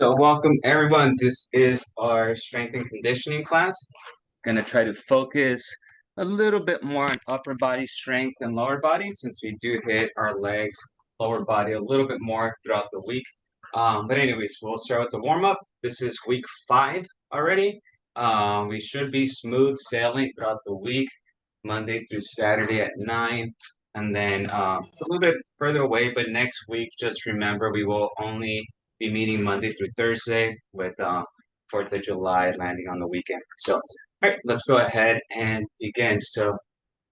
So welcome everyone. This is our strength and conditioning class. Going to try to focus a little bit more on upper body strength and lower body since we do hit our legs, lower body a little bit more throughout the week. But anyways, we'll start with the warm up. This is week 5 already. We should be smooth sailing throughout the week, Monday through Saturday at 9. And then it's a little bit further away, but next week, just remember we will only be meeting Monday through Thursday with 4th of July landing on the weekend. So, all right, let's go ahead and begin. So,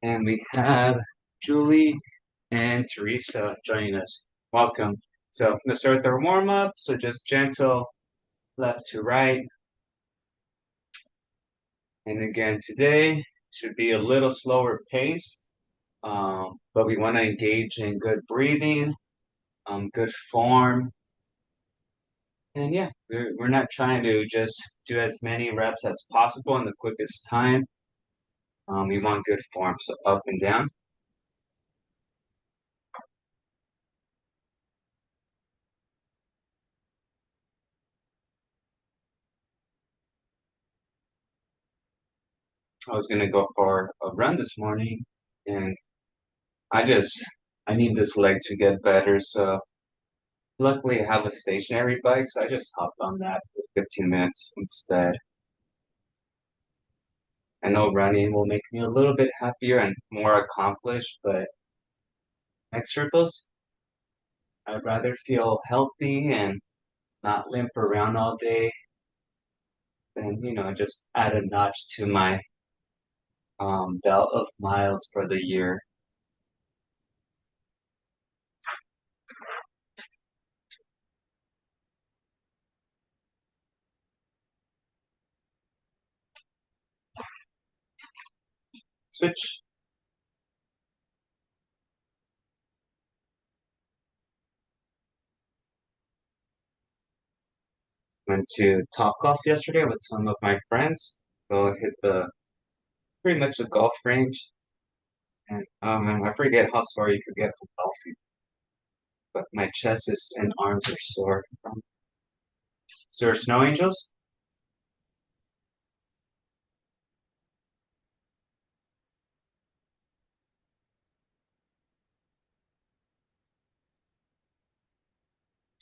and we have Julie and Teresa joining us. Welcome. So, let's start with our warm up. So, just gentle left to right. And again, today should be a little slower pace, but we want to engage in good breathing, good form. And yeah, we're not trying to just do as many reps as possible in the quickest time. We want good form, so up and down. I was gonna go for a run this morning, and I just I need this leg to get better. So luckily, I have a stationary bike, so I just hopped on that for 15 minutes instead. I know running will make me a little bit happier and more accomplished, but next circles, I'd rather feel healthy and not limp around all day than, just add a notch to my belt of miles for the year. Switch. Went to Topgolf yesterday with some of my friends. Go hit the pretty much the golf range. And I forget how sore you could get from golfing, but my chest is and arms are sore. Is there snow angels?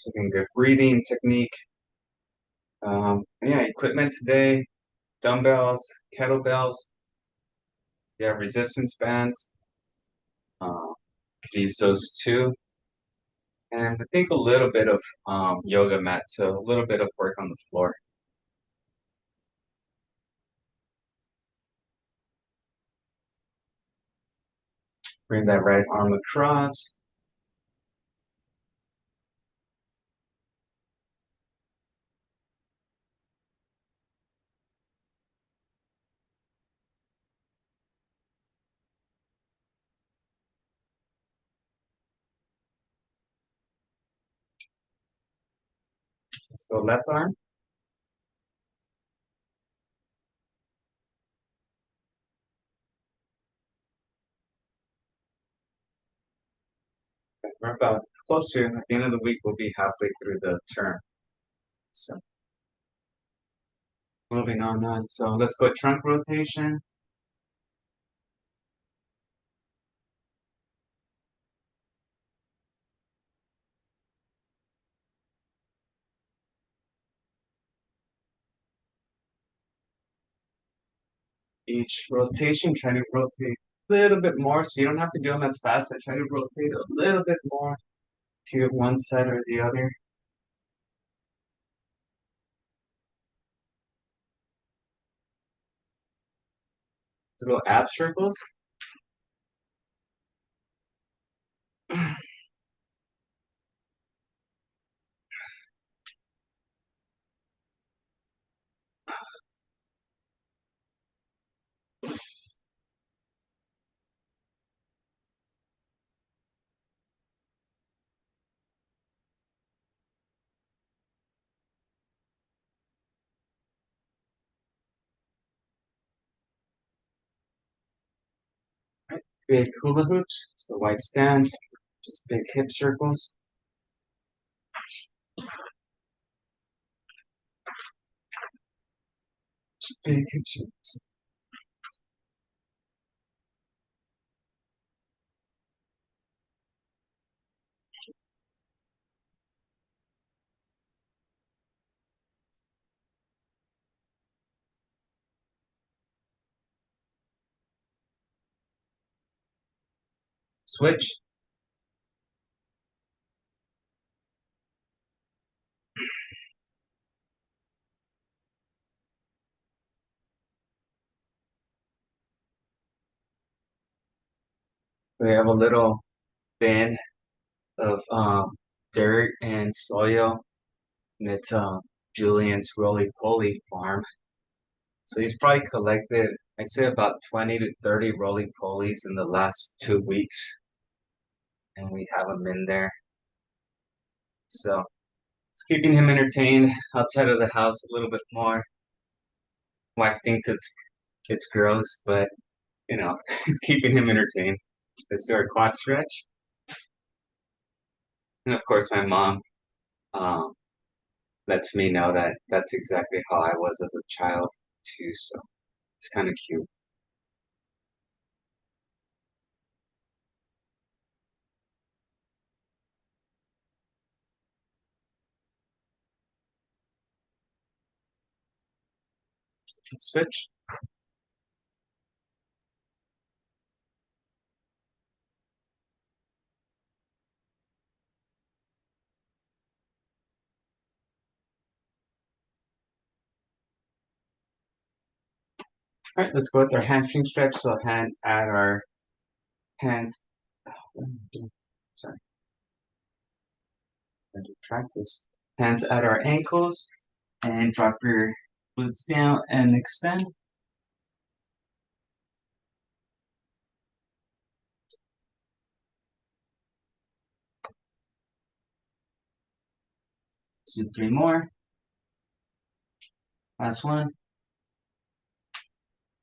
Taking good breathing technique. Yeah, equipment today, dumbbells, kettlebells, yeah, resistance bands. Could use those too. And I think a little bit of yoga mat, so a little bit of work on the floor. Bring that right arm across. Let's go left arm. We're about close to, at the end of the week, we'll be halfway through the term. So moving on. So let's go trunk rotation. Each rotation, try to rotate a little bit more. So you don't have to do them as fast, but try to rotate a little bit more to one side or the other. Little ab circles. Right? Big hula hoops, so white stands, just big hip circles. Big hips. Switch. We have a little bin of dirt and soil, and it's Julian's roly-poly farm. So he's probably collected, I'd say about 20 to 30 roly-polies in the last 2 weeks, and we have them in there. So it's keeping him entertained outside of the house a little bit more. Wife thinks it's gross, but it's keeping him entertained. Let's do our quad stretch. And of course, my mom um, lets me know that that's exactly how I was as a child too. So it's kind of cute. Switch. All right, let's go with our hamstring stretch. So hand at our hands. Sorry, I to track this. Hands at our ankles and drop your glutes down and extend. 2, 3 more. Last one.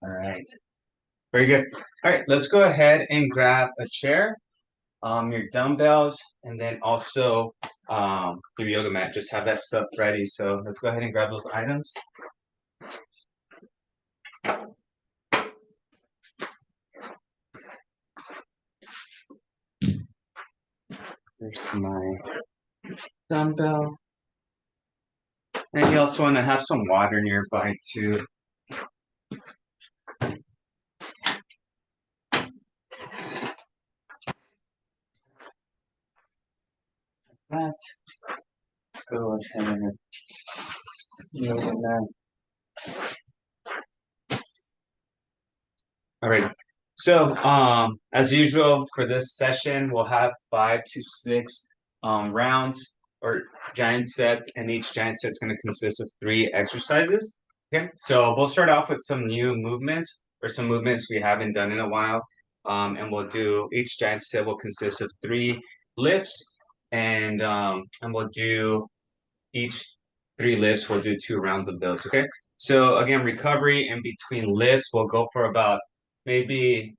All right. Very good. All right, let's go ahead and grab a chair, your dumbbells, and then also your yoga mat. Just have that stuff ready. So let's go ahead and grab those items. There's my dumbbell. And you also want to have some water nearby too. That. Let's go ahead and yoga mat. All right. So, as usual for this session, we'll have 5 to 6 rounds or giant sets, and each giant set is going to consist of 3 exercises. Okay. So we'll start off with some new movements or some movements we haven't done in a while, and we'll do each giant set will consist of 3 lifts, and we'll do each 3 lifts. We'll do 2 rounds of those. Okay. So again, recovery in between lifts, we'll go for about maybe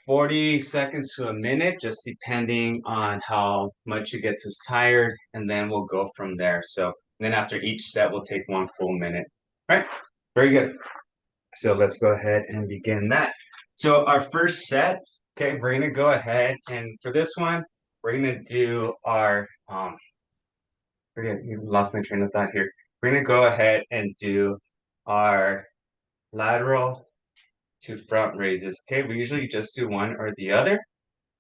40 seconds to a minute, just depending on how much it gets us tired, and then we'll go from there. So then after each set, we'll take 1 full minute. All right, very good. So let's go ahead and begin that. So our first set, okay, we're gonna go ahead and for this one, we're gonna do our forget, you lost my train of thought here. We're gonna go ahead and do our lateral to front raises. Okay, we usually just do one or the other.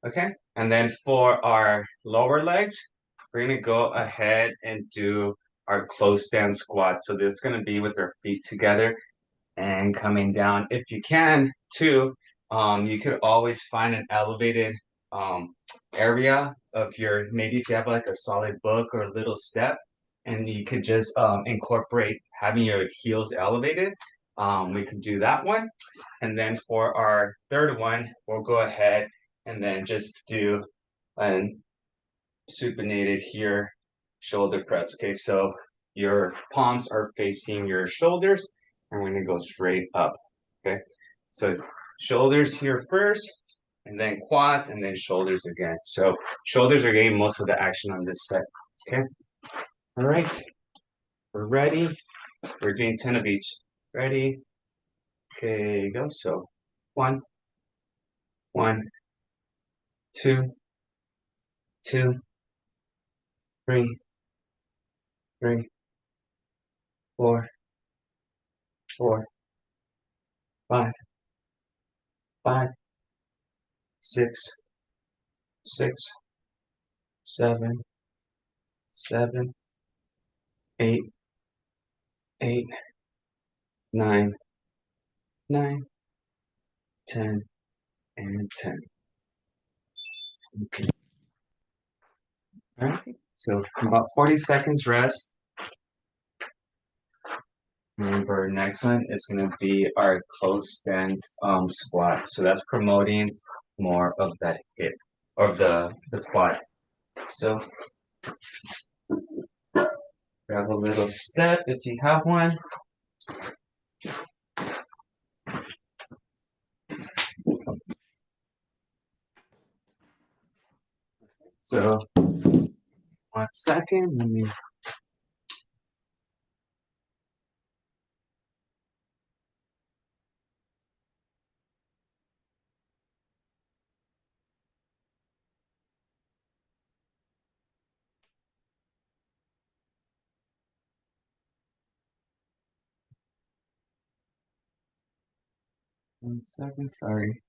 Okay, and then for our lower legs, we're gonna go ahead and do our close stand squat. So this is gonna be with our feet together and coming down. If you can too, you could always find an elevated area of your, maybe if you have like a solid book or a little step, and you could just incorporate having your heels elevated. We could do that one. And then for our third one, we'll go ahead and then just do an supinated here shoulder press. Okay, so your palms are facing your shoulders, and we're gonna go straight up. Okay, so shoulders here first, and then quads, and then shoulders again. So shoulders are getting most of the action on this set. Okay, all right, we're ready. We're doing 10 of each. Ready? Okay, go. So one, one, two, two, three, three, four, four, five, five, six, six, seven, seven, eight, eight, nine, nine, 10, and 10. Okay. All right. So about 40 seconds rest. Remember, next one is going to be our close stance squat. So that's promoting more of that hip or the quad. So grab a little step if you have one. So 1 second, let me. 1 second, sorry.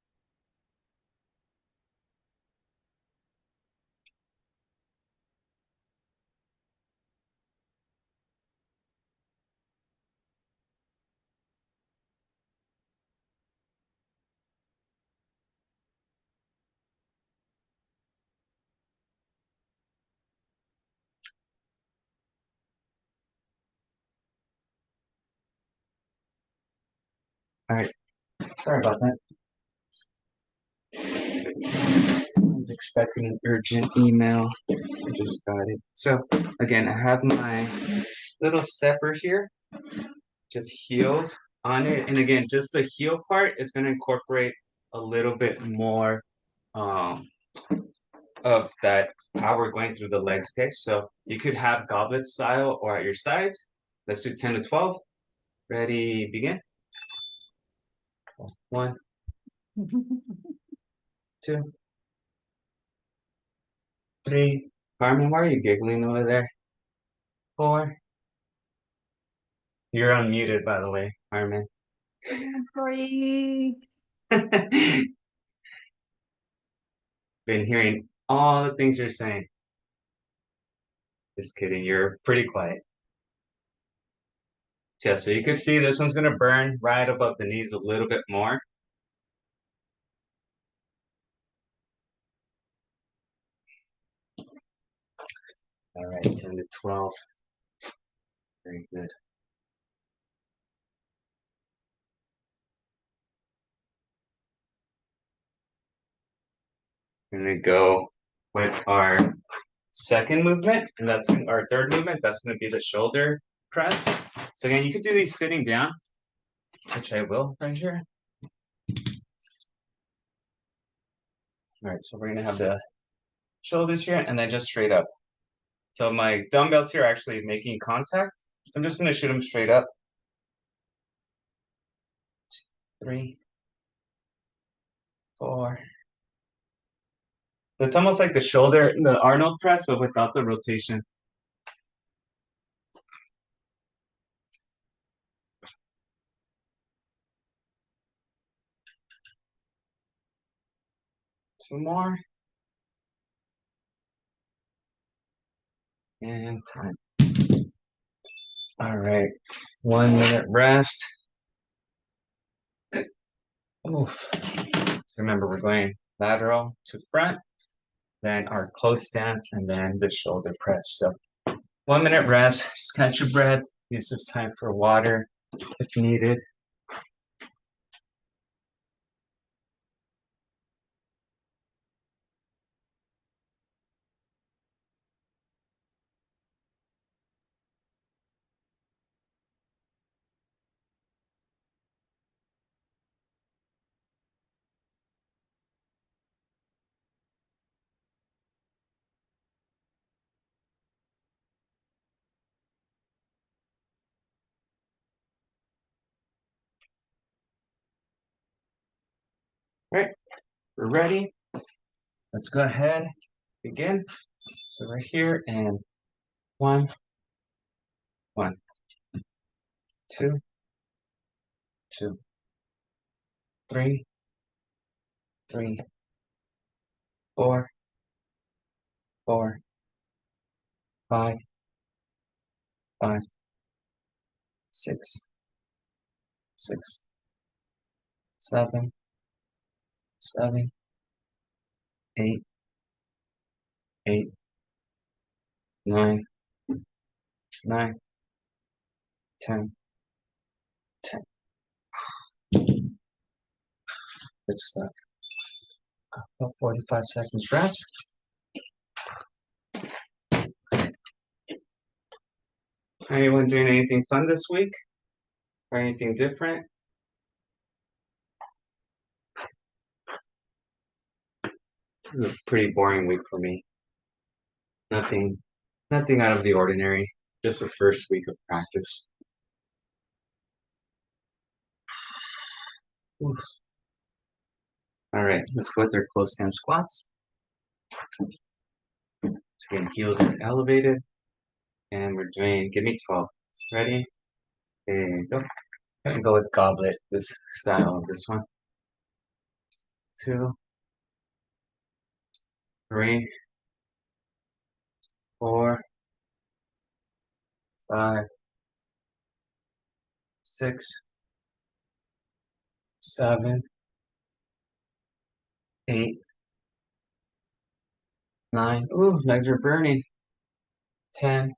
All right, sorry about that. I was expecting an urgent email. I just got it. So again, I have my little stepper here, just heels on it. And again, just the heel part is going to incorporate a little bit more um, of that, how we're going through the legs. Okay, so you could have goblet style or at your sides. Let's do 10 to 12. Ready, begin. 1, 2, 3. Carmen, why are you giggling over there? 4. You're unmuted, by the way, Carmen. Sorry. Been hearing all the things you're saying. Just kidding, you're pretty quiet. Yeah, so you can see this one's gonna burn right above the knees a little bit more. All right, 10 to 12. Very good. We're gonna go with our second movement, and that's our third movement. That's gonna be the shoulder press. So again, you could do these sitting down, which I will right here. All right, so we're gonna have the shoulders here and then just straight up. So my dumbbells here are actually making contact. I'm just gonna shoot them straight up. 3, 4. It's almost like the shoulder, the Arnold press, but without the rotation. 2 more. And time. All right, 1 minute rest. Oof. Remember, we're going lateral to front, then our close stance, and then the shoulder press. So 1 minute rest, just catch your breath. Use this time for water if needed. We're ready. Let's go ahead, begin. So we're here, and 1, 1, 2, 2, 3, 3, 4, 4, 5, 5, 6, 6, 7, 7, 8, 8, 9, 9, 10, 10. Good stuff. About 45 seconds rest. Anyone doing anything fun this week? Or anything different? It was a pretty boring week for me. Nothing out of the ordinary. Just the first week of practice. Oof. All right, let's go with our close hand squats. So again, heels are elevated, and we're doing, give me 12. Ready? And go. I'm gonna go with goblet, this style, this one. 2, 3, 4, 5, 6, 7, 8, 9. Ooh, legs are burning. 10,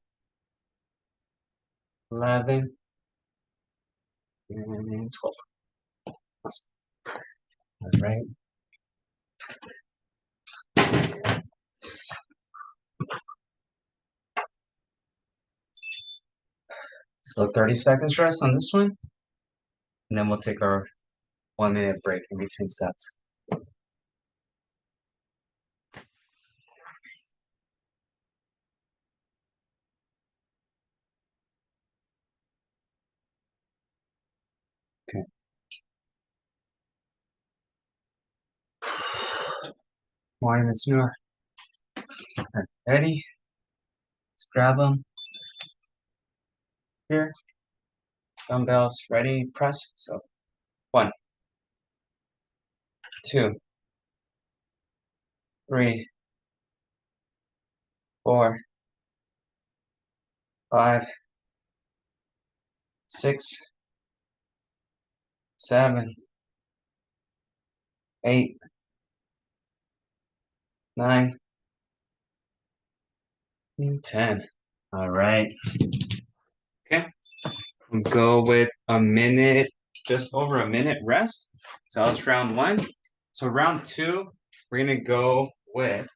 11, and 12. All right. Let's go 30 seconds rest on this one. And then we'll take our 1-minute break in between sets. Okay. Morning, Miss Noor. Ready? Let's grab them. Here. Dumbbells. Ready? Press. So 1, 2, 3, 4, 5, 6, 7, 8, 9, and 10. All right. Okay. We'll go with a minute, just over a minute rest. So that was round 1. So round 2, we're gonna go with,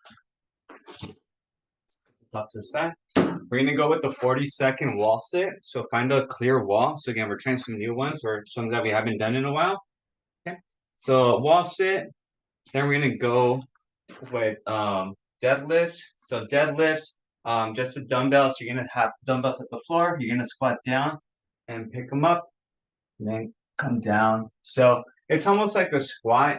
up to the side. We're gonna go with the 40-second wall sit. So find a clear wall. So again, we're trying some new ones or some that we haven't done in a while. Okay. So wall sit. Then we're gonna go with deadlifts. So deadlifts, just the dumbbells. You're gonna have dumbbells at the floor. You're gonna squat down and pick them up, and then come down. So it's almost like a squat,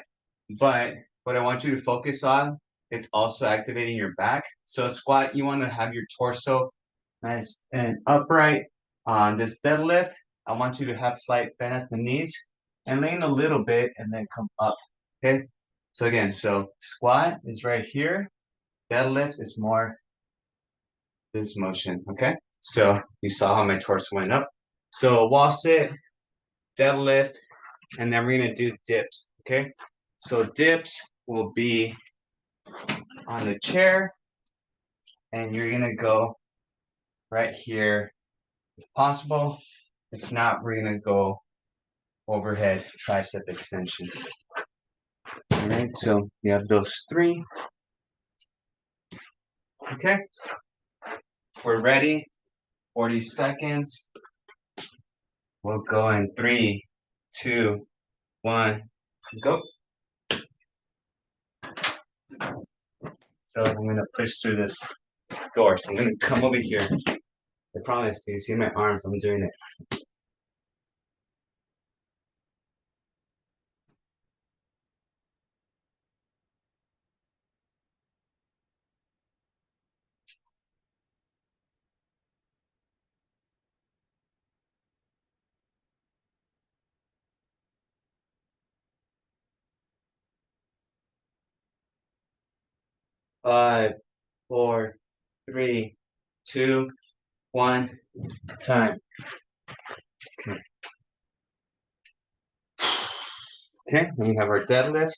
but what I want you to focus on, it's also activating your back. So a squat, you want to have your torso nice and upright. On this deadlift, I want you to have slight bend at the knees and lean a little bit and then come up. Okay. So again, so squat is right here. Deadlift is more this motion. Okay. So you saw how my torso went up. So wall sit, deadlift, and then we're gonna do dips. Okay. So dips will be on the chair, and you're gonna go right here if possible. If not, we're gonna go overhead tricep extension. All right, so we have those 3. Okay, we're ready. 40 seconds. We'll go in 3, 2, 1, go. So I'm gonna push through this door. So I'm gonna come over here. I promise you see my arms, I'm doing it. 5, 4, 3, 2, 1, time. Okay. Okay, then we have our deadlift.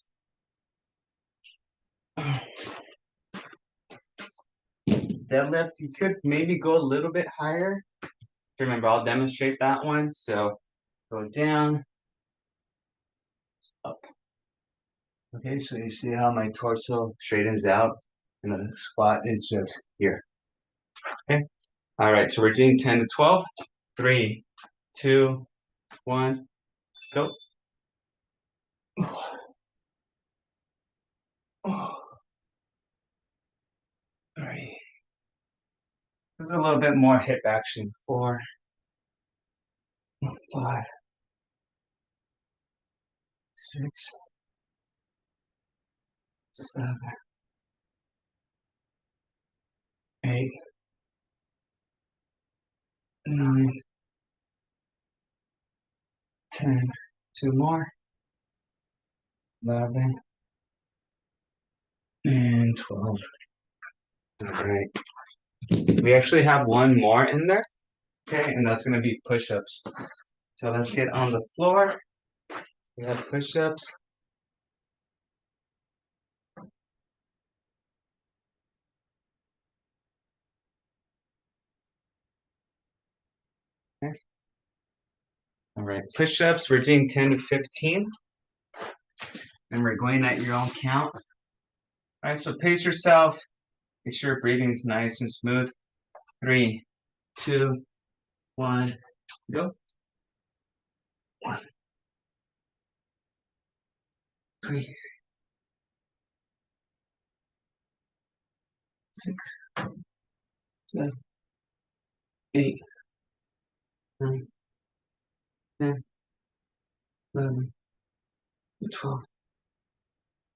Deadlift, you could maybe go a little bit higher. Remember, I'll demonstrate that one. So go down, up. Okay, so you see how my torso straightens out and the squat is just here. Okay. All right, so we're doing 10 to 12. 3, 2, 1, go. All right. There's a little bit more hip action. 4, 5, 6, 7, 8, 9, 10. 2 more. 11 and 12. All right. We actually have one more in there. Okay, and that's gonna be push-ups. So let's get on the floor. We have push-ups. Okay. All right, push-ups. We're doing 10 to 15. And we're going at your own count. All right, so pace yourself. Make sure your breathing's nice and smooth. 3, 2, 1, go. 1, 3, 6, 7, 8, 9, 10, 11, 12,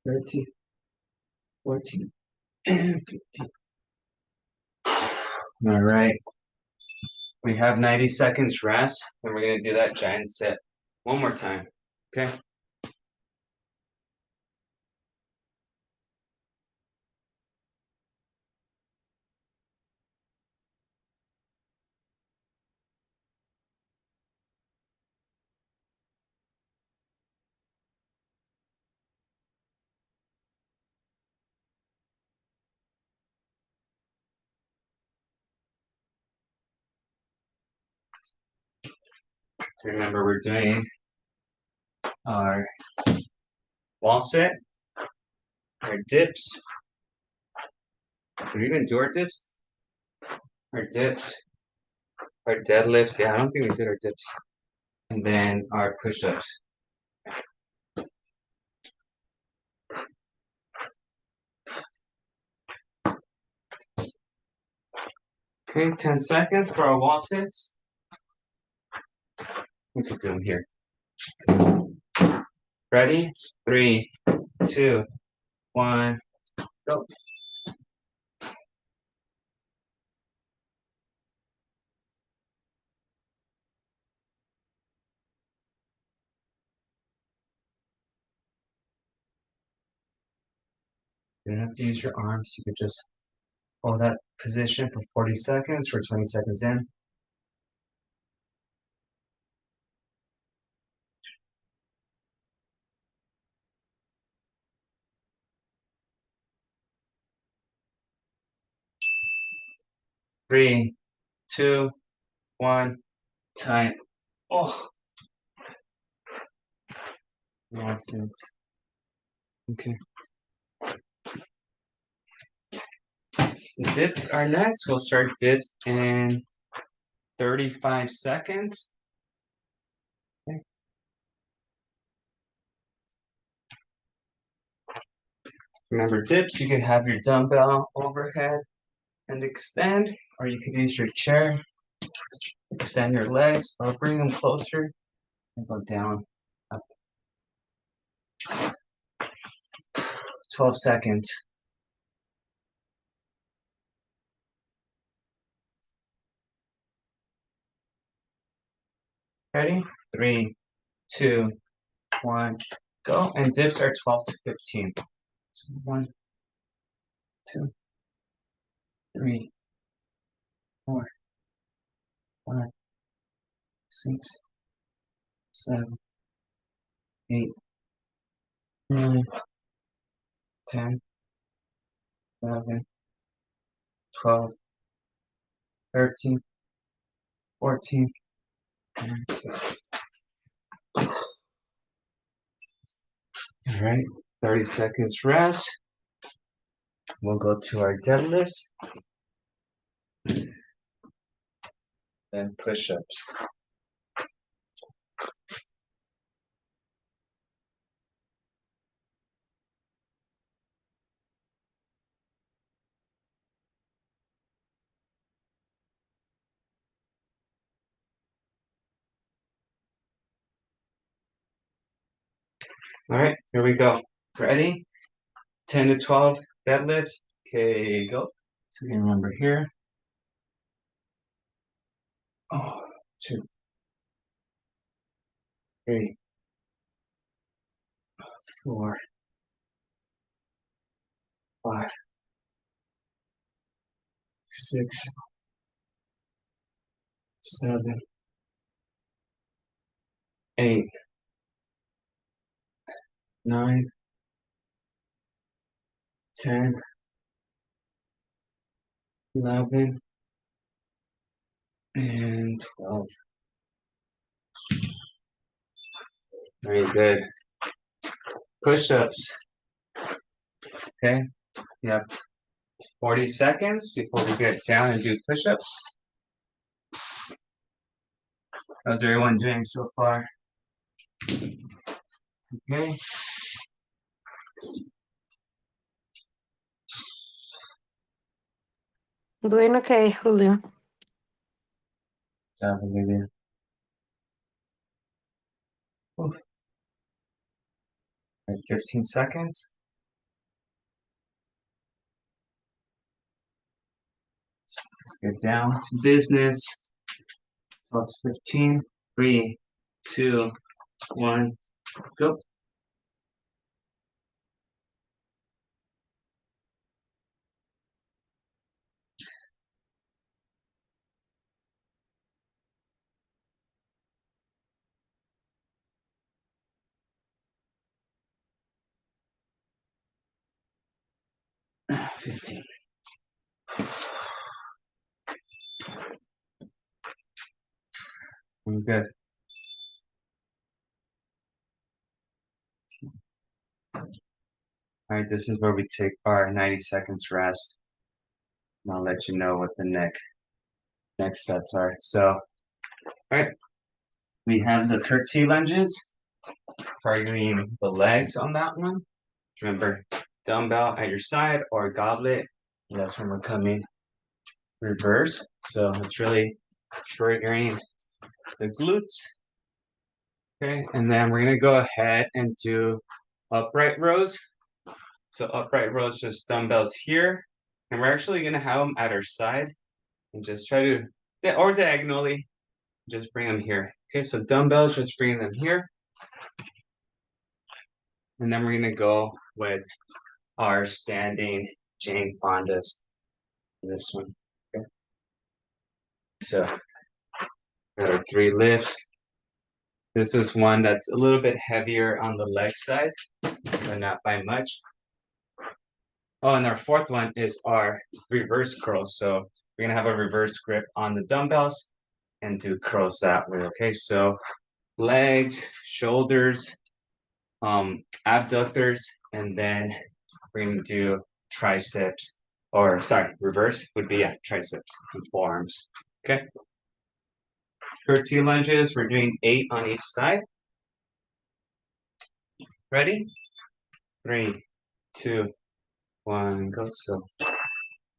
13, 14, and 15. All right. We have 90 seconds rest, and we're going to do that giant sit one more time. Okay. So remember, we're doing our wall sit, our dips. Did we even do our dips? Our dips, our deadlifts. Yeah, I don't think we did our dips. And then our push-ups. Okay, 10 seconds for our wall sits. What's it doing here? Ready? 3, 2, 1, go. You don't have to use your arms. You could just hold that position for 40 seconds for 20 seconds in. 3, 2, 1, time. Oh, nonsense. Okay. The dips are next. We'll start dips in 35 seconds. Okay. Remember dips, you can have your dumbbell overhead and extend, or you could use your chair, extend your legs, or bring them closer and go down, up. 12 seconds. Ready? 3, 2, 1, go. And dips are 12 to 15. So 1, 2, 3, 4, 5, 6, 7, 8, 9, 10, 11, 12, 13, 14, and 15. All right, 30 seconds rest. We'll go to our deadlifts, then push-ups. All right, here we go. Ready? 10 to 12 deadlifts. Okay, go. So you remember here. 2, 3, 4, 5, 6, 7, 8, 9, 10, 11, and 12. Very good. Push-ups. Okay, you have 40 seconds before we get down and do push-ups. How's everyone doing so far? Okay. Doing okay, Julio. Olivia. Right, 15 seconds. Let's get down to business. 12 to 15. 3, 2, 1, go. Ah, 15. I'm good. All right, this is where we take our 90 seconds rest. And I'll let you know what the next sets are. So, all right, we have the curtsy lunges, targeting the legs on that one. Remember, dumbbell at your side or goblet. And that's when we're coming reverse. So it's really triggering the glutes. Okay, and then we're gonna go ahead and do upright rows. So upright rows, just dumbbells here. And we're actually gonna have them at our side and just try to, or diagonally, just bring them here. Okay, so dumbbells, just bring them here. And then we're gonna go with our standing Jane Fondas, this one. Okay. So got our 3 lifts. This is one that's a little bit heavier on the leg side, but not by much. Oh, and our 4th one is our reverse curls. So we're gonna have a reverse grip on the dumbbells and do curls that way. Okay, so legs, shoulders, abductors, and then we're gonna do triceps, or sorry, reverse would be triceps and forearms. Okay. Curtsy lunges, we're doing 8 on each side. Ready? 3, 2, 1, go. So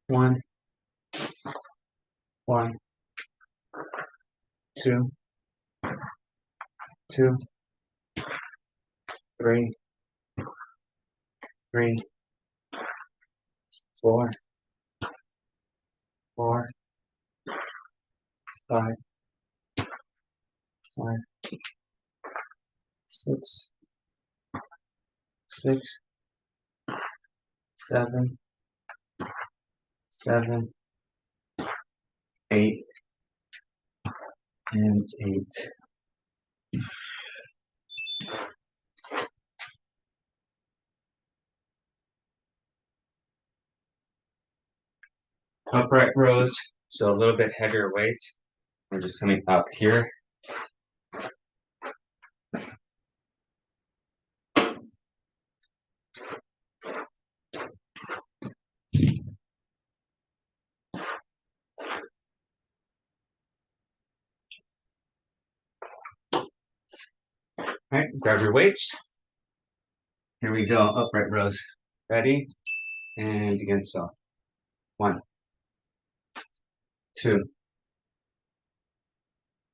1, 1, 2, 2, 3, 3, 4, 4, 5, 5, 6, 6, 7, 7, 8, and 8. Upright rows, so a little bit heavier weights. We're just coming up here. All right, grab your weights. Here we go, upright rows. Ready? And begin so. 1, 2,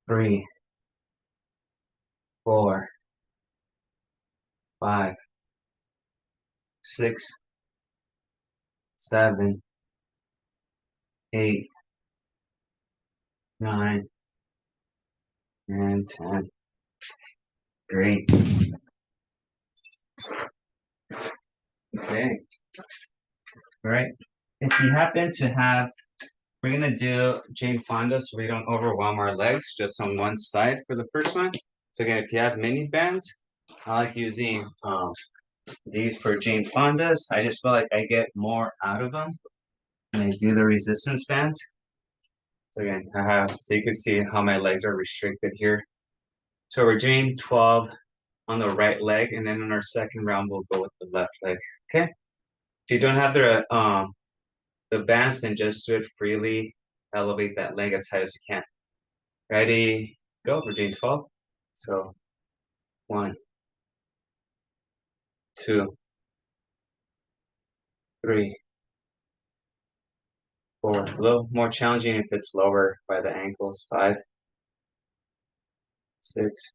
3, 4, 5, 6, 7, 8, 9, and 10. Great. Okay. All right. If you happen to have, we're gonna do Jane Fonda so we don't overwhelm our legs, just on one side for the first one. So again, if you have mini bands, I like using these for Jane Fondas. I just feel like I get more out of them when I do the resistance bands. So again, so you can see how my legs are restricted here. So we're doing 12 on the right leg, and then in our second round, we'll go with the left leg, okay? If you don't have the bands, then just do it freely. Elevate that leg as high as you can. Ready, go, we're doing 12. So 1, 2, 3, 4. It's a little more challenging if it's lower by the ankles. 5, 6,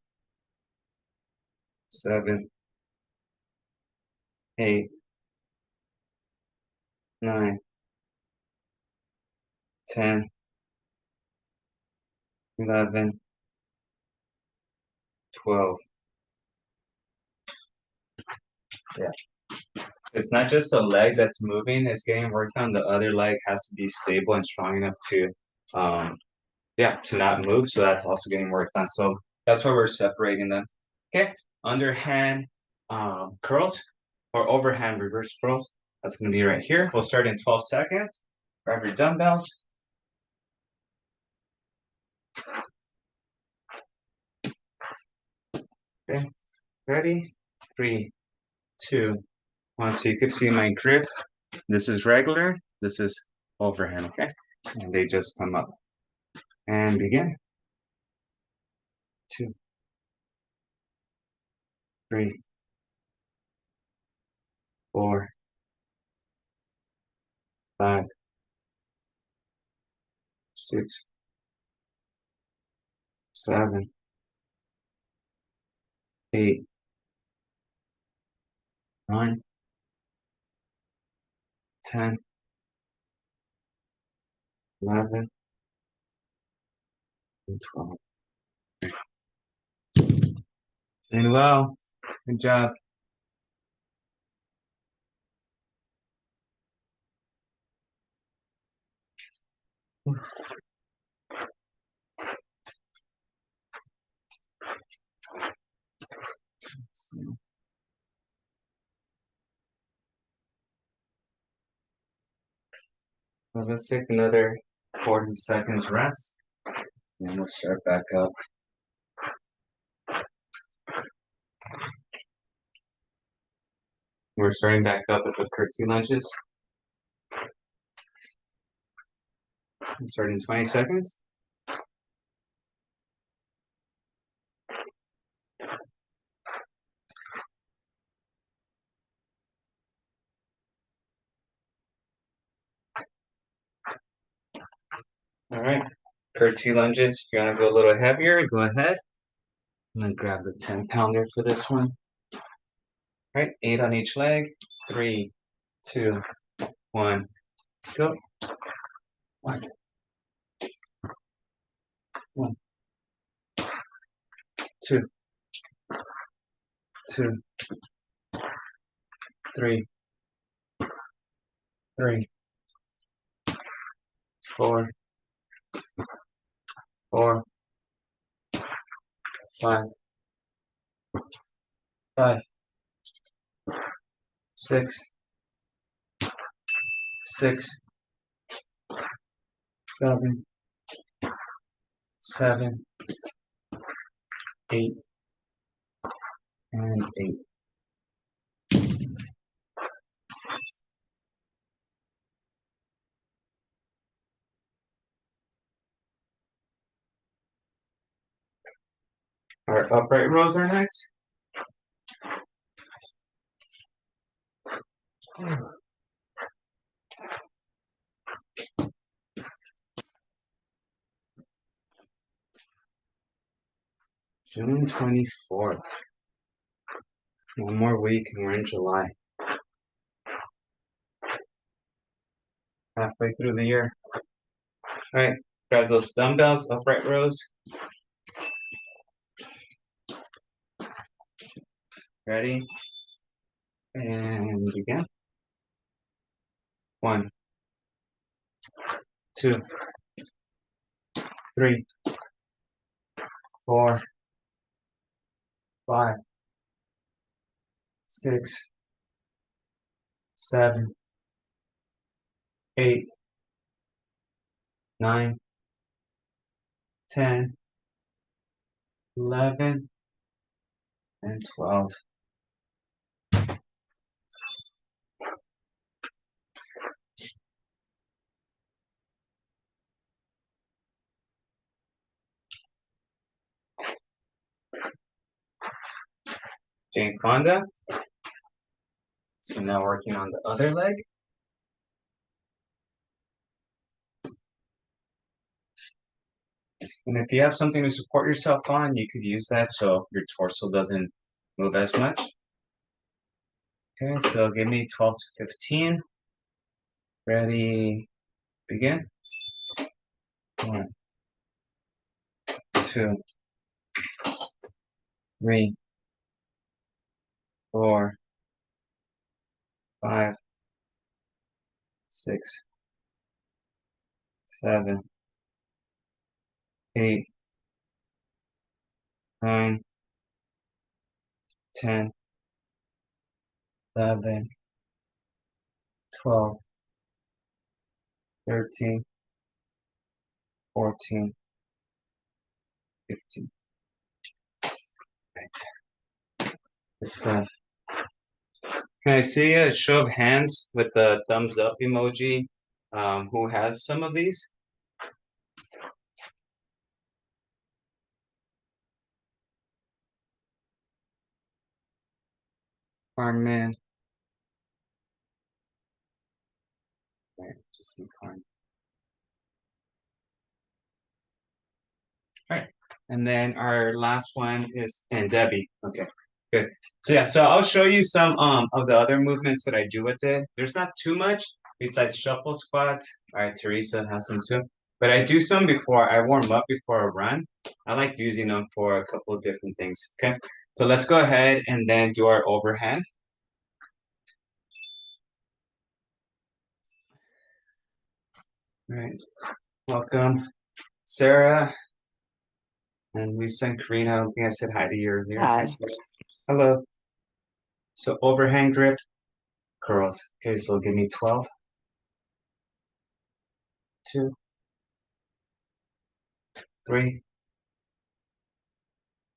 7, 8, 9, 10, 11, 12. Yeah. It's not just the leg that's moving, it's getting worked on. The other leg has to be stable and strong enough to to not move. So that's also getting worked on. So that's why we're separating them. Okay. Underhand curls or overhand reverse curls. That's gonna be right here. We'll start in 12 seconds. Grab your dumbbells. Okay, ready? 3, 2, 1. So you can see my grip. This is regular, this is overhand, okay? And they just come up. And begin. 2, 3, 4, 5, 6, 7, 8, 9, 10, 11, and 12. And well, good job. Well, let's take another 40 seconds rest, and we'll start back up. We're starting back up with the curtsy lunges. We'll start in 20 seconds. All right, curtsy lunges. If you want to go a little heavier, go ahead. I'm gonna grab the 10-pounder for this one. All right, 8 on each leg. 3, 2, 1, go. 1, 1, 2, 2, 3, 3, 4, 4, 5, 5, 6, 6, 7, 7, 8, and 8. Our upright rows are next. June 24th. One more week and we're in July. Halfway through the year. All right, grab those dumbbells, upright rows. Ready? And begin. 1, 2, 3, 4, 5, 6, 7, 8, 9, 10, 11, and 12. Jane Fonda. So now working on the other leg. And if you have something to support yourself on, you could use that so your torso doesn't move as much. Okay, so give me 12 to 15. Ready, begin. 1, 2, 3, 4, 5, 6, 7, 8, 9, 10, 11, 12, 13, 14, 15. Right. Can I see a show of hands with the thumbs up emoji? Who has some of these? Carmen. Right, just see Carmen. All right, and then our last one is and Debbie. Okay, good. So yeah, so I'll show you some of the other movements that I do with it. There's not too much besides shuffle squats. All right, Teresa has some too. But I do some before I warm up before a run. I like using them for a couple of different things. Okay, so let's go ahead and then do our overhand. All right, welcome, Sarah and Lisa and Karina. I don't think I said hi to you earlier. Hi. Hello. So overhand grip, curls. Okay, so give me 12, 2, 3,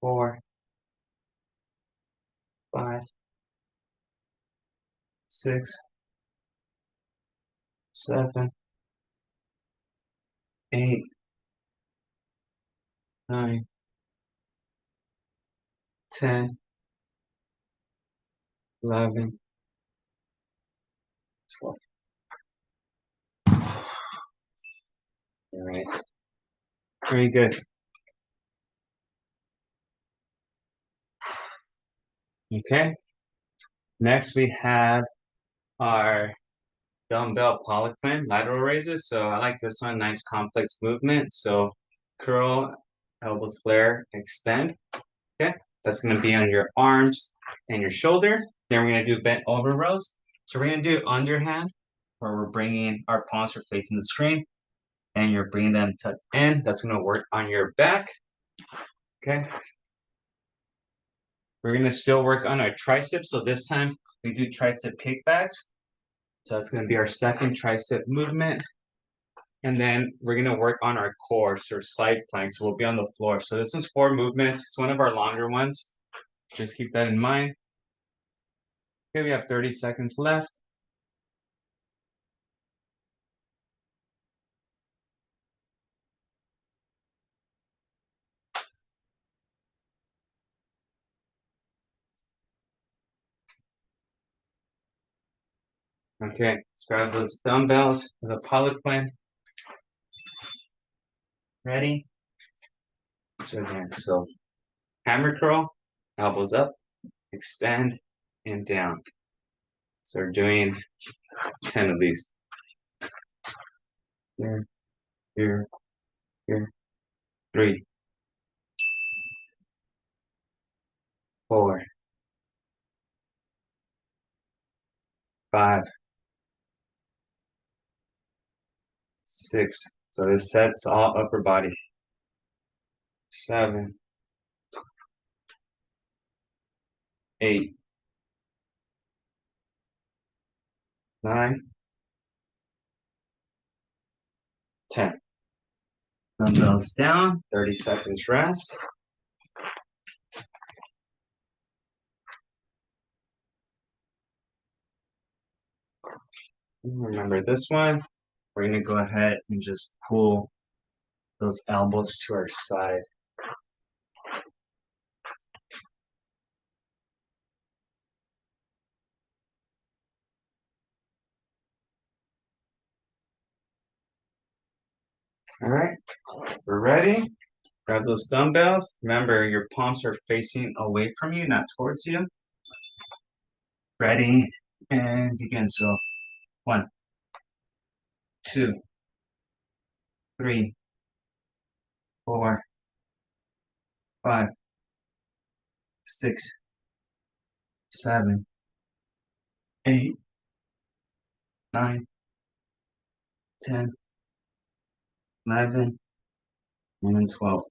4, 5, 6, 7, 8, 9, 10, 11, 12. All right. Very good. Okay. Next we have our dumbbell polycline lateral raises. So I like this one, nice complex movement. So curl, elbows flare, extend. Okay. That's going to be on your arms and your shoulder. Then we're going to do bent over rows. So we're going to do underhand where we're bringing our palms are facing the screen. and you're bringing them tucked in. That's going to work on your back. Okay. We're going to still work on our triceps. So this time we do tricep kickbacks. So that's going to be our second tricep movement. And then we're going to work on our core, so side planks. We'll be on the floor. So this is 4 movements. It's one of our longer ones. Just keep that in mind. Okay, we have 30 seconds left. Okay, let's grab those dumbbells for the pilot plan. Ready? So again, so hammer curl, elbows up, extend, and down. So we're doing 10 of these. Here, here, here. 3, 4, 5, 6. So this sets all upper body. 7, 8, 9, 10. Dumbbells down, 30 seconds rest. Remember this one, we're going to go ahead and just pull those elbows to our side. All right, we're ready. Grab those dumbbells. Remember, your palms are facing away from you, not towards you. Ready, and begin. So 1, 2, 3, 4, 5, 6, 7, 8, 9, 10, 11, and 12.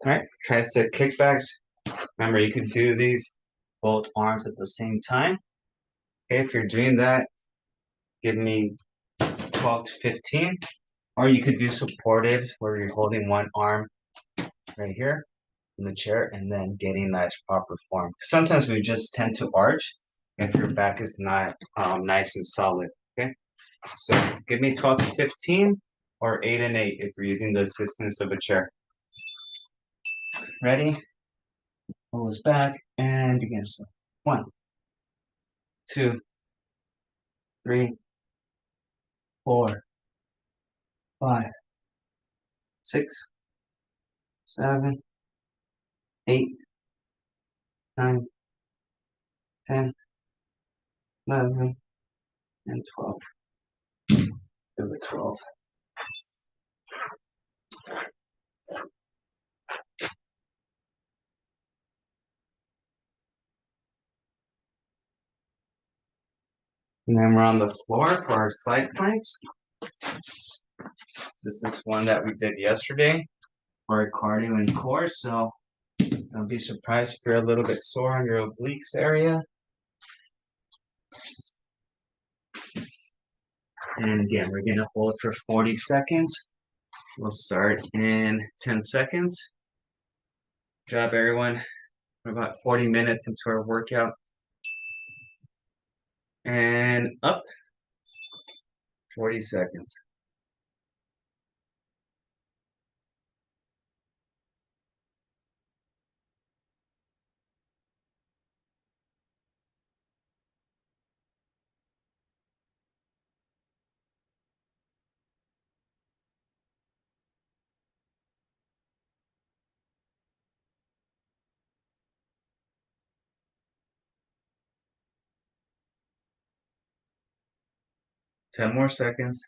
All right, tricep kickbacks. Remember, you can do these both arms at the same time. Okay, if you're doing that, give me 12 to 15. Or you could do supported, where you're holding one arm right here in the chair and then getting that proper form. Sometimes we just tend to arch if your back is not nice and solid. Okay, so give me 12 to 15 or 8 and 8 if you're using the assistance of a chair. Ready? Pull us back and begin. So 1, 2, 3, 4, 5, 6, 7, 8, 9, 10, 11, and 12. Number 12. And then we're on the floor for our side planks. This is one that we did yesterday for our cardio and core, so don't be surprised if you're a little bit sore on your obliques area. And again, we're gonna hold for 40 seconds. We'll start in 10 seconds. Good job, everyone. We're about 40 minutes into our workout. And up, 40 seconds. 10 more seconds.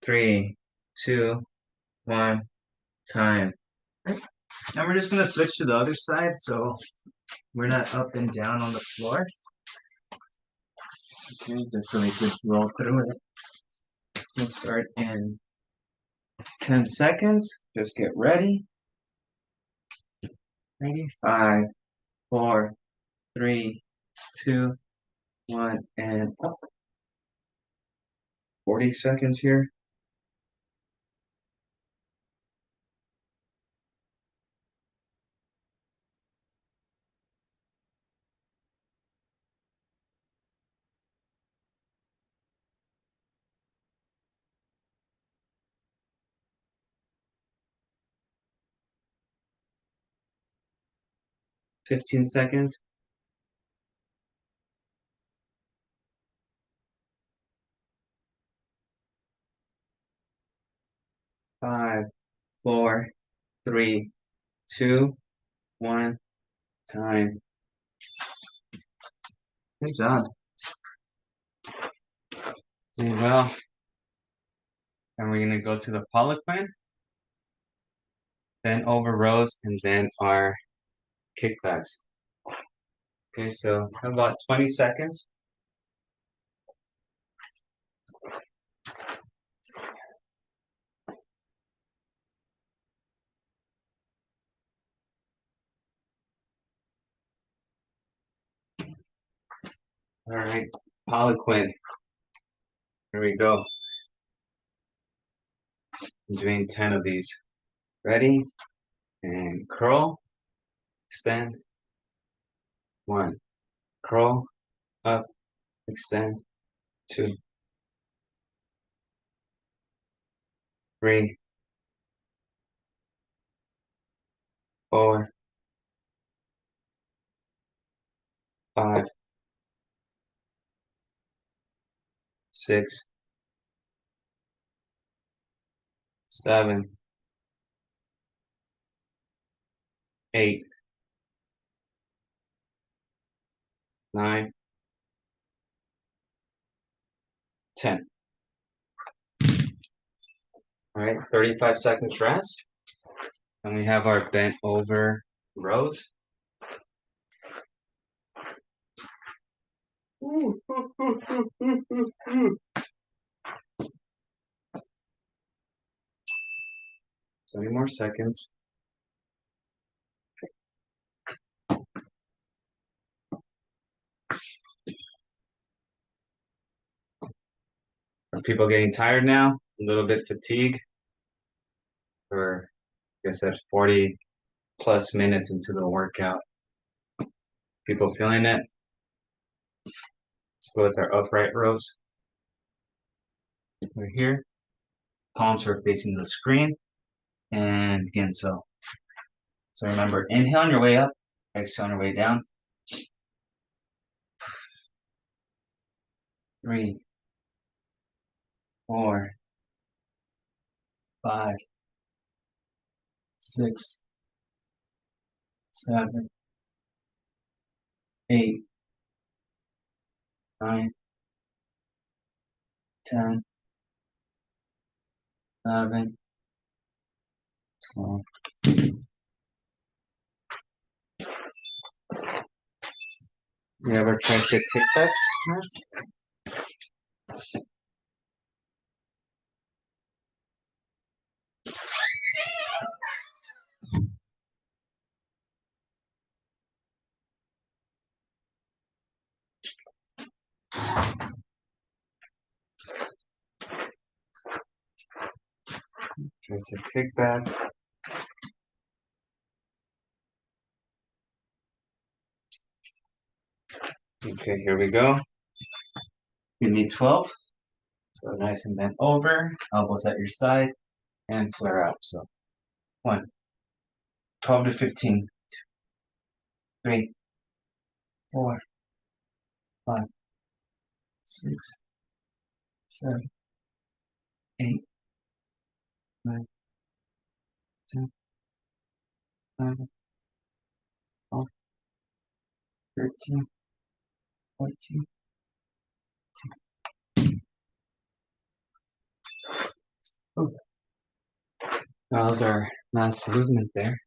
3, 2, 1, time. Now we're just gonna switch to the other side so we're not up and down on the floor. Okay, just so we can roll through it. We'll start in 10 seconds. Just get ready. Ready? 5, 4, 3, 2, 1, and up. 40 seconds here. Fifteen seconds. 5, 4, 3, 2, 1, time. Good job. Doing well. And we're gonna go to the Poliquin, then over rows, and then our kickbacks. Okay, so about 20 seconds. All right, Poliquin. Here we go. I'm doing 10 of these. Ready? And curl, extend. 1. Curl, up, extend. 2, 3, 4, 5, 6, 7, 8, 9, 10. All right, 35 seconds rest. And we have our bent over rows. 20 more seconds. Are people getting tired now? A little bit fatigued? Or, I guess that's 40 plus minutes into the workout. People feeling it? Let's go with our upright rows. We're here. Palms are facing the screen. And again, so remember, inhale on your way up, exhale on your way down. 3, 4, 5, 6, 7, 8, 9, 10, 11, 12. You ever try to kickbacks? Try some kickbacks. Okay, here we go. You need 12. So nice and bent over, elbows at your side, and flare out. So 1, 12 to 15, 3, 4, 5, 6, 7, 8, 9, 10, 11, 12, 13, 14. Oh, that was our last movement there.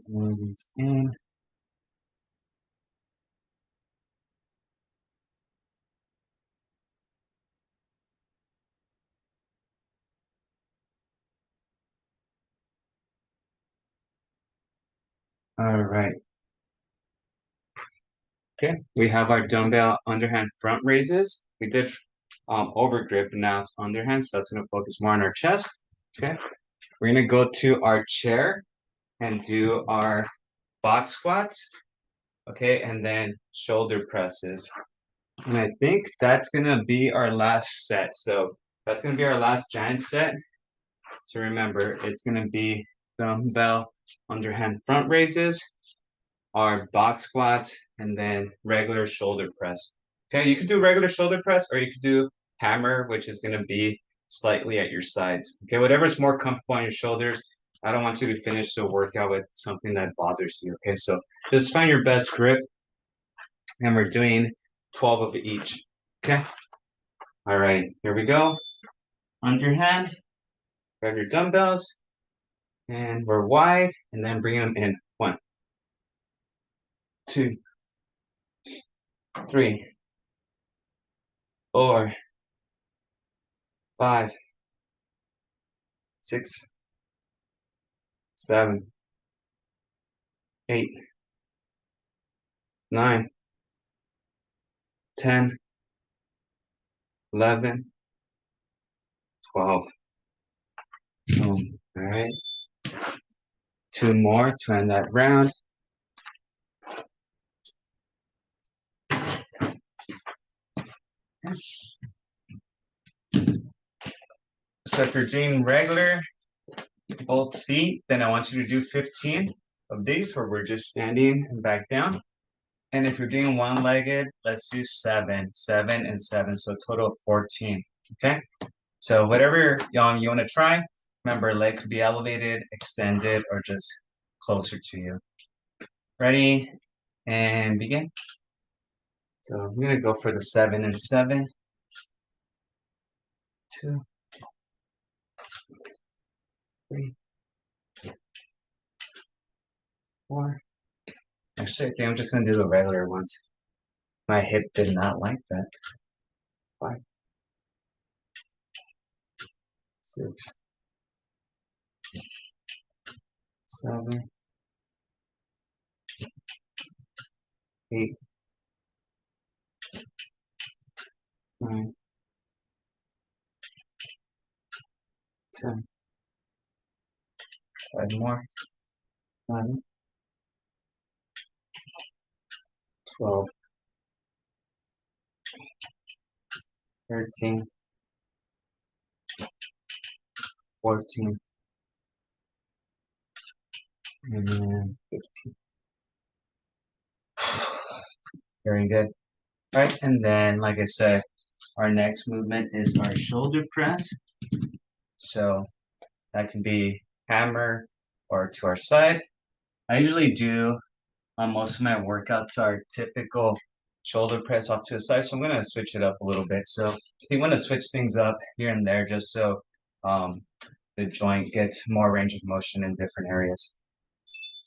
Movements in. All right. Okay, we have our dumbbell underhand front raises. We did over grip, now it's underhand, so that's going to focus more on our chest. Okay, we're going to go to our chair and do our box squats. Okay, and then shoulder presses. And I think that's going to be our last set. So that's going to be our last giant set. So remember, it's going to be dumbbell underhand front raises, our box squats, and then regular shoulder press. Okay, you could do regular shoulder press or you could do hammer, which is going to be slightly at your sides. Okay, whatever's more comfortable on your shoulders. I don't want you to finish the workout with something that bothers you. Okay, so just find your best grip, and we're doing 12 of each. Okay, all right, here we go. Underhand, grab your dumbbells, and we're wide, and then bring them in. 1, 2, 3, 4, 5, 6, 7, 8, 9, 10, 11, 12. Boom. All right. 2 more to end that round. So if you're doing regular, both feet, then I want you to do 15 of these where we're just standing and back down. And if you're doing one-legged, let's do 7, 7, and 7. So a total of 14. Okay. So whatever you want to try, remember leg could be elevated, extended, or just closer to you. Ready? And begin. So I'm going to go for the 7 and 7. 2, 3, 4. Actually, I think I'm just going to do the regular ones. My hip did not like that. 5, 6, 7, 8, 9, 10. 5 more. 11, 12, 13, 14, and then 15. Very good. All right, and then, like I said, our next movement is our shoulder press. So that can be hammer or to our side. I usually do most of my workouts are typical shoulder press off to the side. So I'm going to switch it up a little bit. So if you want to switch things up here and there, just so the joint gets more range of motion in different areas.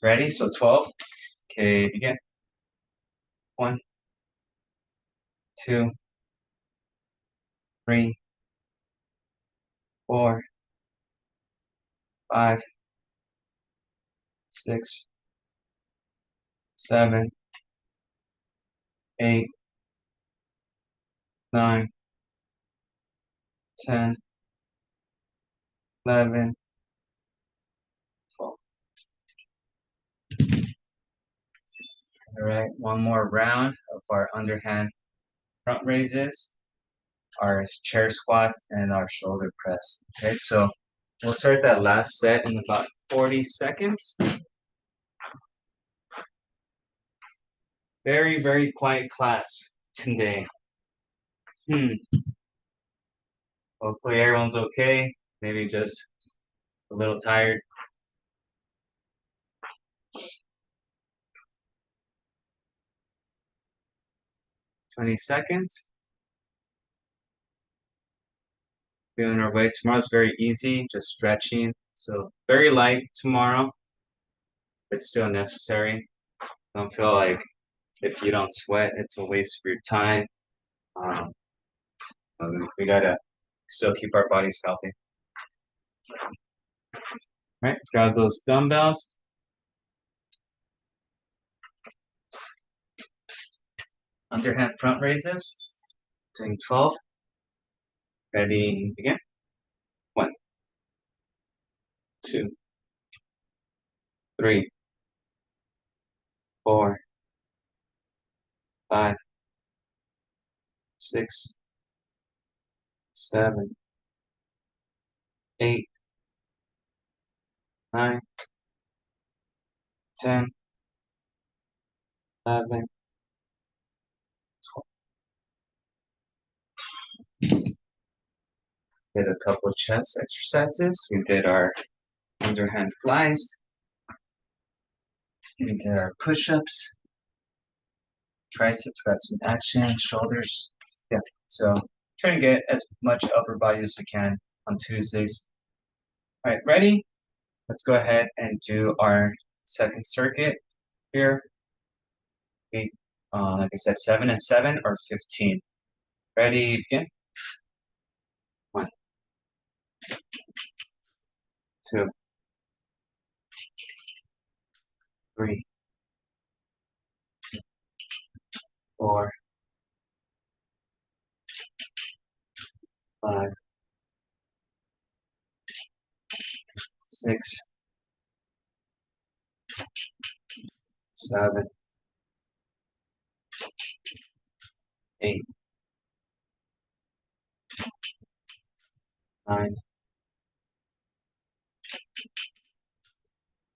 Ready? So 12. Okay, begin. 1, 2, 3, 4, 5, 6, 7, 8, 9, 10, 11, 12. All right, one more round of our underhand front raises, our chair squats, and our shoulder press. Okay, so we'll start that last set in about 40 seconds. Very, very quiet class today. Hopefully everyone's okay. Maybe just a little tired. 20 seconds. Feeling our way. Tomorrow's very easy, just stretching. So very light tomorrow, but still necessary. Don't feel like if you don't sweat, it's a waste of your time. Um, we gotta still keep our bodies healthy. Right, grab those dumbbells. Underhand front raises. Doing 12. Ready, begin. 1, 2, 3, 4, 5, 6, 7, 8, 9, 10, 11, 12. Did a couple chest exercises. We did our underhand flies. We did our push-ups. Triceps got some action. Shoulders. Yeah. So trying to get as much upper body as we can on Tuesdays. All right, ready? Let's go ahead and do our second circuit here. Okay. Like I said, 7 and 7 or 15. Ready, begin. 1, 2, 3, 4, 5, 6, 7, 8, 9,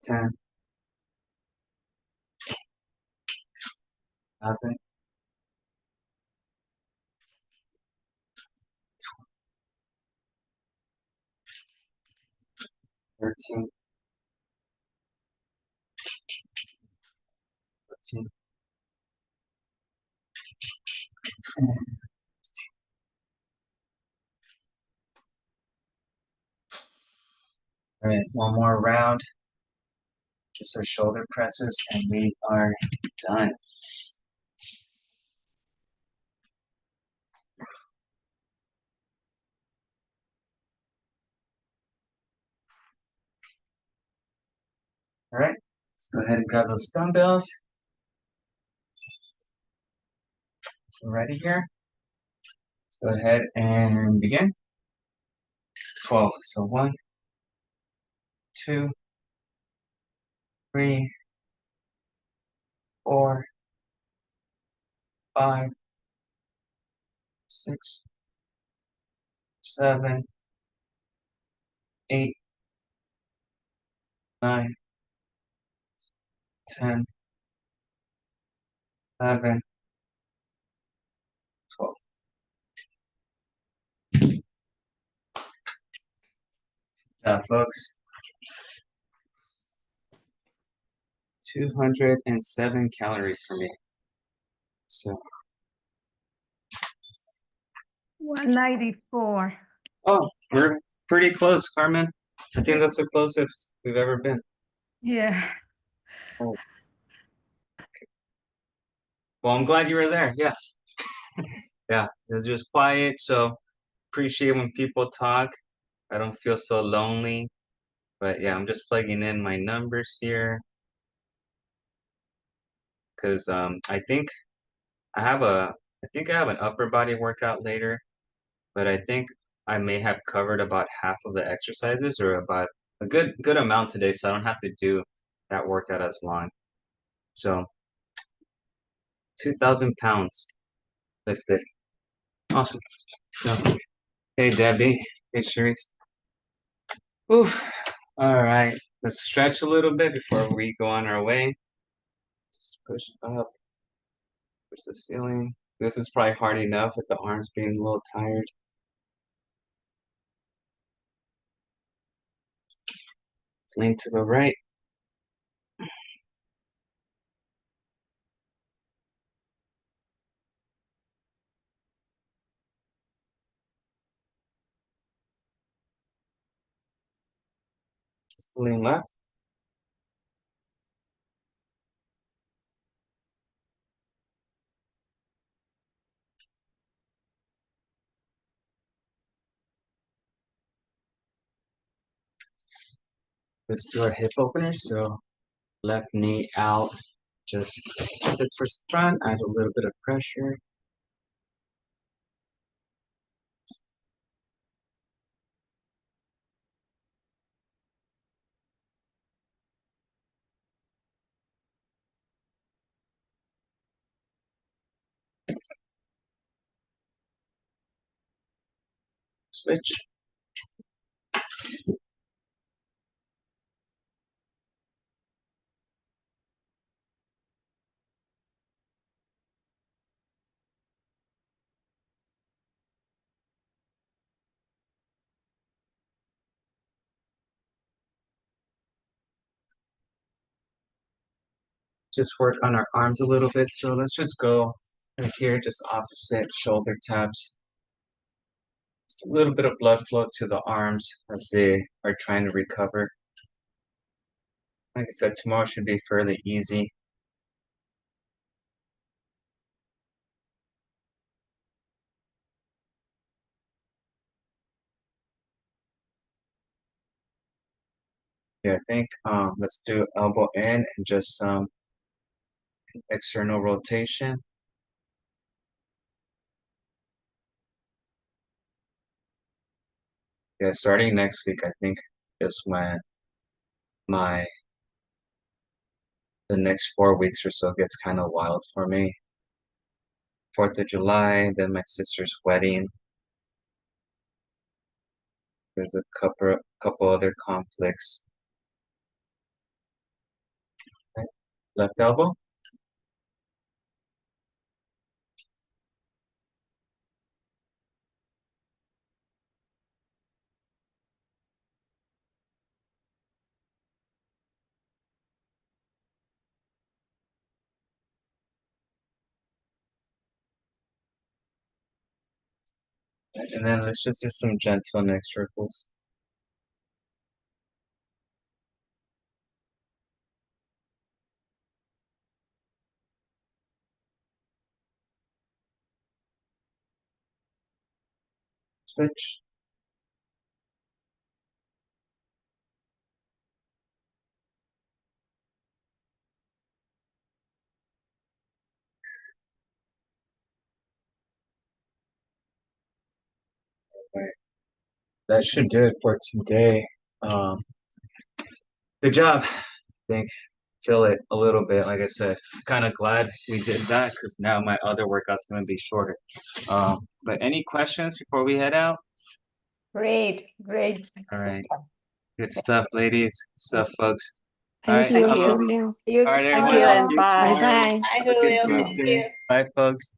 10, 11, 13, 14, 15. All right, one more round. Just our shoulder presses, and we are done. All right, let's go ahead and grab those dumbbells. We're ready here. Let's go ahead and begin. 12. So 1, 2, 3, 4, 5, 6, 7, 8, 9, 10, 11, 12. Yeah, folks. 207 calories for me. So, 194. oh, we're pretty close, Carmen. I think that's the closest we've ever been. Yeah. Nice. Well, I'm glad you were there. Yeah. Yeah, it was just quiet. So appreciate when people talk. I don't feel so lonely. But yeah, I'm just plugging in my numbers here because I think I have an upper body workout later, but I think I may have covered about half of the exercises or about a good amount today, so I don't have to do that workout as long. So 2,000 pounds lifted. Awesome. So, hey Debbie. Hey Sharice. Oof. All right. Let's stretch a little bit before we go on our way. Just push up, push the ceiling. This is probably hard enough with the arms being a little tired. Lean to the right. Just lean left. Let's do our hip opener. So left knee out, just sit towards the front, add a little bit of pressure. Switch. Just work on our arms a little bit. So let's just go right here, just opposite shoulder taps. Just a little bit of blood flow to the arms as they are trying to recover. Like I said, tomorrow should be fairly easy. Yeah, I think let's do elbow in and just some external rotation. Yeah, starting next week, I think is when my the next 4 weeks or so gets kind of wild for me. 4th of July, then my sister's wedding. There's a couple other conflicts. Okay. Left elbow. And then let's just do some gentle neck circles. Switch. Right. That should do it for today. Um, Good job. I think feel it a little bit. Like I said, kind of glad we did that because now my other workout's going to be shorter. But any questions before we head out? Great, great. All right. Good stuff, ladies. Good stuff, folks. All Thank right. you, Thank you. Julio. See you All right, Thank everyone. you tomorrow. I'll and see you bye. tomorrow. Bye. Bye, Have a good Julio. Thank Tuesday. you. Bye, folks.